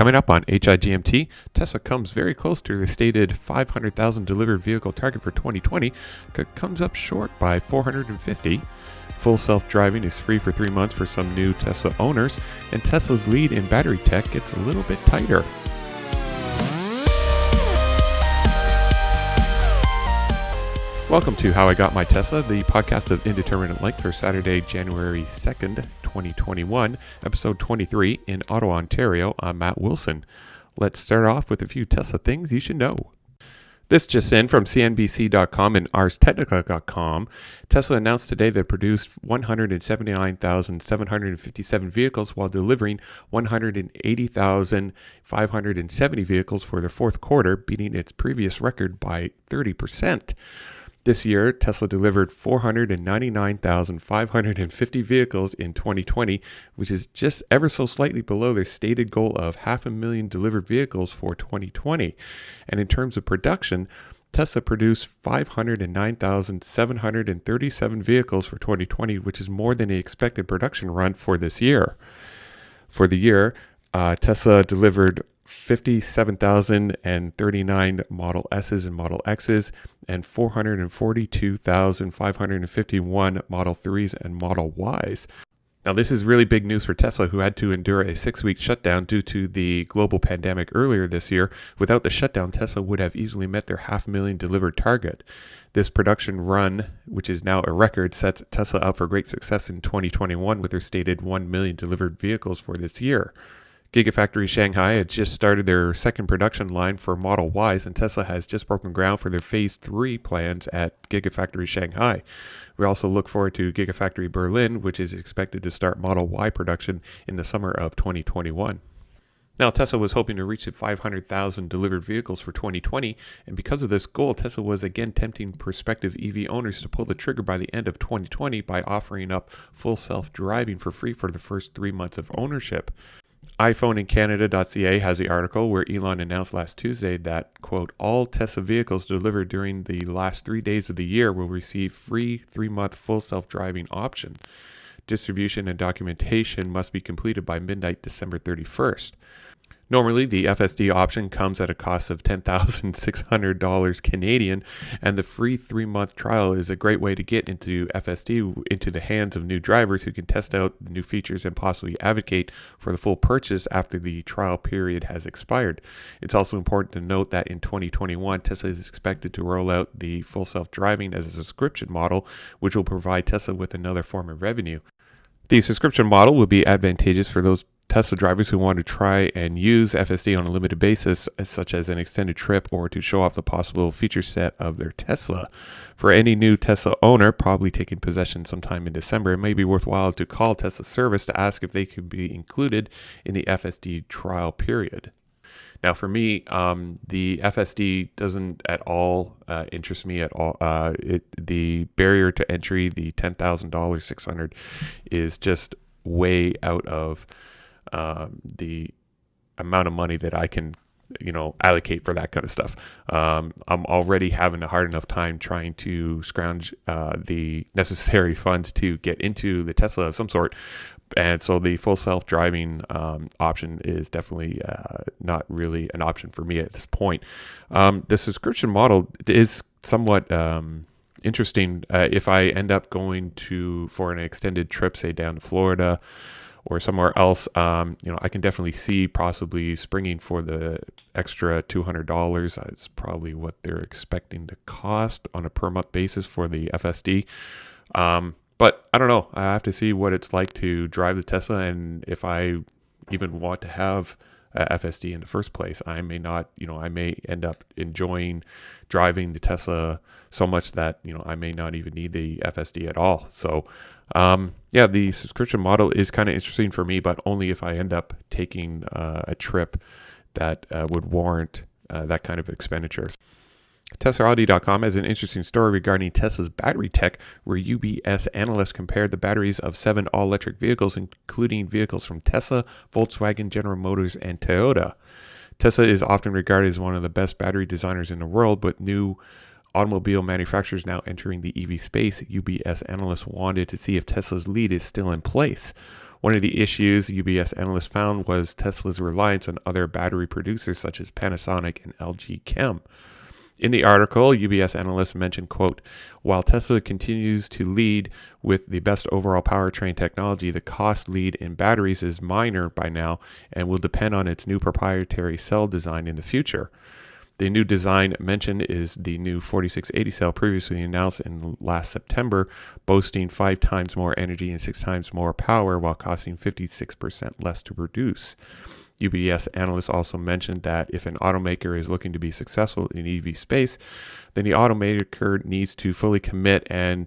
Coming up on HIGMT, Tesla comes very close to their stated 500,000 delivered vehicle target for 2020, comes up short by 450. Full self-driving is free for 3 months for some new Tesla owners, and Tesla's lead in battery tech gets a little bit tighter. Welcome to How I Got My Tesla, the podcast of indeterminate length for Saturday, January 2nd, 2021, episode 23 in Ottawa, Ontario. I'm Matt Wilson. Let's start off with a few Tesla things you should know. This just in from CNBC.com and ArsTechnica.com. Tesla announced today that it produced 179,757 vehicles while delivering 180,570 vehicles for their fourth quarter, beating its previous record by 30%. This year, Tesla delivered 499,550 vehicles in 2020, which is just ever so slightly below their stated goal of 500,000 delivered vehicles for 2020. And in terms of production, Tesla produced 509,737 vehicles for 2020, which is more than the expected production run for this year. For the year, Tesla delivered 57,039 Model S's and Model X's and 442,551 Model 3s and Model Ys. Now, this is really big news for Tesla, who had to endure a 6-week shutdown due to the global pandemic earlier this year. Without the shutdown, Tesla would have easily met their 500,000 delivered target. This production run, which is now a record, sets Tesla up for great success in 2021 with their stated 1 million delivered vehicles for this year. Gigafactory Shanghai had just started their second production line for Model Ys, and Tesla has just broken ground for their Phase 3 plans at Gigafactory Shanghai. We also look forward to Gigafactory Berlin, which is expected to start Model Y production in the summer of 2021. Now, Tesla was hoping to reach the 500,000 delivered vehicles for 2020, and because of this goal, Tesla was again tempting prospective EV owners to pull the trigger by the end of 2020 by offering up full self-driving for free for the first 3 months of ownership. iPhoneincanada.ca has the article where Elon announced last Tuesday that, quote, all Tesla vehicles delivered during the last 3 days of the year will receive free 3-month full self-driving option. Distribution and documentation must be completed by midnight December 31st. Normally, the FSD option comes at a cost of $10,600 Canadian, and the free 3-month trial is a great way to get into FSD into the hands of new drivers who can test out the new features and possibly advocate for the full purchase after the trial period has expired. It's also important to note that in 2021, Tesla is expected to roll out the full self-driving as a subscription model, which will provide Tesla with another form of revenue. The subscription model will be advantageous for those Tesla drivers who want to try and use FSD on a limited basis, such as an extended trip or to show off the possible feature set of their Tesla. For any new Tesla owner, probably taking possession sometime in December, it may be worthwhile to call Tesla service to ask if they could be included in the FSD trial period. Now, for me, the FSD doesn't at all interest me at all. The barrier to entry, the $10,000, $600, is just way out of the amount of money that I can, allocate for that kind of stuff. I'm already having a hard enough time trying to scrounge the necessary funds to get into the Tesla of some sort. And so the full self-driving option is definitely not really an option for me at this point. The subscription model is somewhat interesting. If I end up going for an extended trip, say down to Florida or somewhere else, I can definitely see possibly springing for the extra $200. That's probably what they're expecting to cost on a per month basis for the FSD. But I don't know. I have to see what it's like to drive the Tesla, and if I even want to have FSD in the first place. I may not, I may end up enjoying driving the Tesla so much that, I may not even need the FSD at all. So, the subscription model is kind of interesting for me, but only if I end up taking a trip that would warrant that kind of expenditure. TeslaAudi.com has an interesting story regarding Tesla's battery tech, where UBS analysts compared the batteries of 7 all-electric vehicles, including vehicles from Tesla, Volkswagen, General Motors, and Toyota. Tesla is often regarded as one of the best battery designers in the world, but new automobile manufacturers now entering the EV space, UBS analysts wanted to see if Tesla's lead is still in place. One of the issues UBS analysts found was Tesla's reliance on other battery producers such as Panasonic and LG Chem. In the article, UBS analysts mentioned, quote, while Tesla continues to lead with the best overall powertrain technology, the cost lead in batteries is minor by now and will depend on its new proprietary cell design in the future. The new design mentioned is the new 4680 cell previously announced in last September, boasting 5 times more energy and 6 times more power while costing 56% less to produce. UBS analysts also mentioned that if an automaker is looking to be successful in EV space, then the automaker needs to fully commit and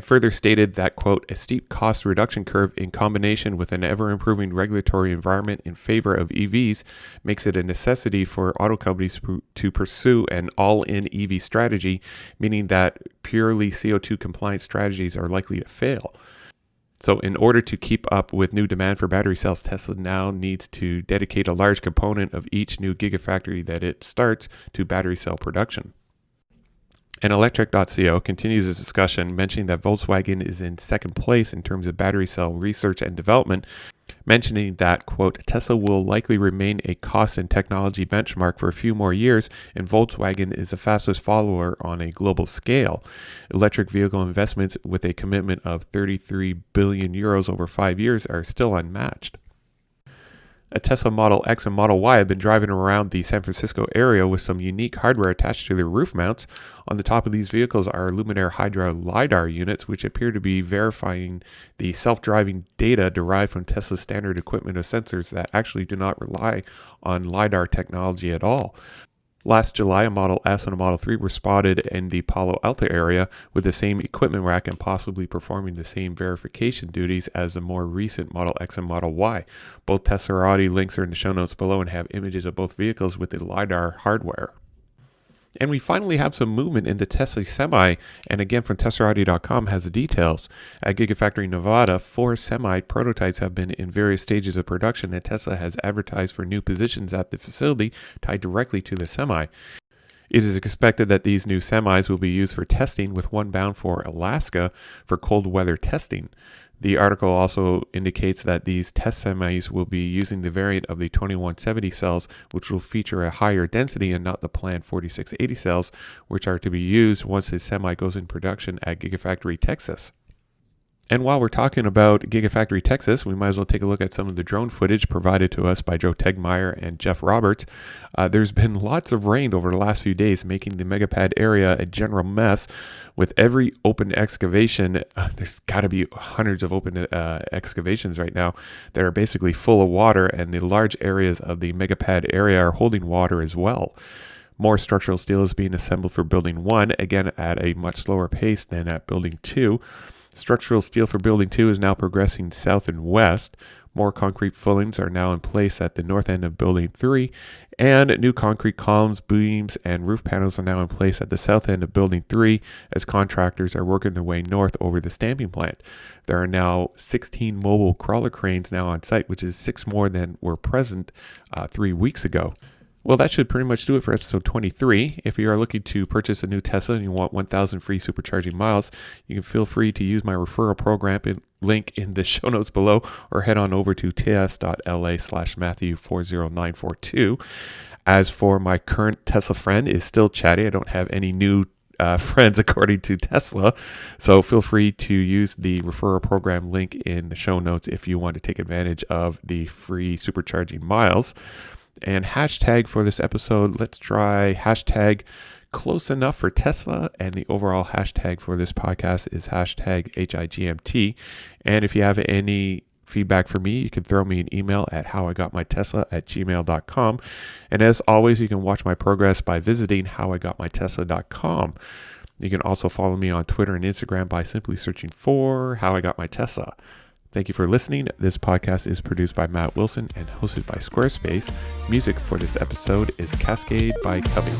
further stated that, quote, a steep cost reduction curve in combination with an ever-improving regulatory environment in favor of EVs makes it a necessity for auto companies to pursue an all-in EV strategy, meaning that purely CO2 compliant strategies are likely to fail. So in order to keep up with new demand for battery cells, Tesla now needs to dedicate a large component of each new Gigafactory that it starts to battery cell production. And Electric.co continues its discussion, mentioning that Volkswagen is in second place in terms of battery cell research and development, mentioning that, quote, Tesla will likely remain a cost and technology benchmark for a few more years, and Volkswagen is the fastest follower on a global scale. Electric vehicle investments with a commitment of 33 billion euros over 5 years are still unmatched. A Tesla Model X and Model Y have been driving around the San Francisco area with some unique hardware attached to their roof mounts. On the top of these vehicles are Luminaire Hydra LiDAR units, which appear to be verifying the self-driving data derived from Tesla's standard equipment of sensors that actually do not rely on LiDAR technology at all. Last July, a Model S and a Model 3 were spotted in the Palo Alto area with the same equipment rack and possibly performing the same verification duties as the more recent Model X and Model Y. Both Teslarati links are in the show notes below and have images of both vehicles with the LiDAR hardware. And we finally have some movement in the Tesla Semi, and again from Teslarati.com has the details. At Gigafactory Nevada, 4 Semi prototypes have been in various stages of production, and Tesla has advertised for new positions at the facility tied directly to the Semi. It is expected that these new semis will be used for testing, with one bound for Alaska for cold weather testing. The article also indicates that these test semis will be using the variant of the 2170 cells, which will feature a higher density and not the planned 4680 cells, which are to be used once the semi goes in production at Gigafactory Texas. And while we're talking about Gigafactory Texas, we might as well take a look at some of the drone footage provided to us by Joe Tegmeyer and Jeff Roberts. There's been lots of rain over the last few days, making the megapad area a general mess. With every open excavation, there's got to be hundreds of open excavations right now that are basically full of water, and the large areas of the megapad area are holding water as well. More structural steel is being assembled for Building 1, again at a much slower pace than at Building 2. Structural steel for Building 2 is now progressing south and west. More concrete footings are now in place at the north end of Building 3, and new concrete columns, beams, and roof panels are now in place at the south end of Building 3 as contractors are working their way north over the stamping plant. There are now 16 mobile crawler cranes now on site, which is 6 more than were present 3 weeks ago. Well, that should pretty much do it for episode 23. If you are looking to purchase a new Tesla and you want 1,000 free supercharging miles, you can feel free to use my referral program link in the show notes below, or head on over to ts.la/Matthew40942. As for my current Tesla friend is still chatty. I don't have any new friends according to Tesla, so feel free to use the referral program link in the show notes if you want to take advantage of the free supercharging miles. And hashtag for this episode, let's try hashtag close enough for Tesla. And the overall hashtag for this podcast is hashtag HIGMT. And if you have any feedback for me, you can throw me an email at howigotmytesla@gmail.com. And as always, you can watch my progress by visiting howigotmytesla.com. You can also follow me on Twitter and Instagram by simply searching for How I Got My Tesla. Thank you for listening. This podcast is produced by Matt Wilson and hosted by Squarespace. Music for this episode is Cascade by Cubby.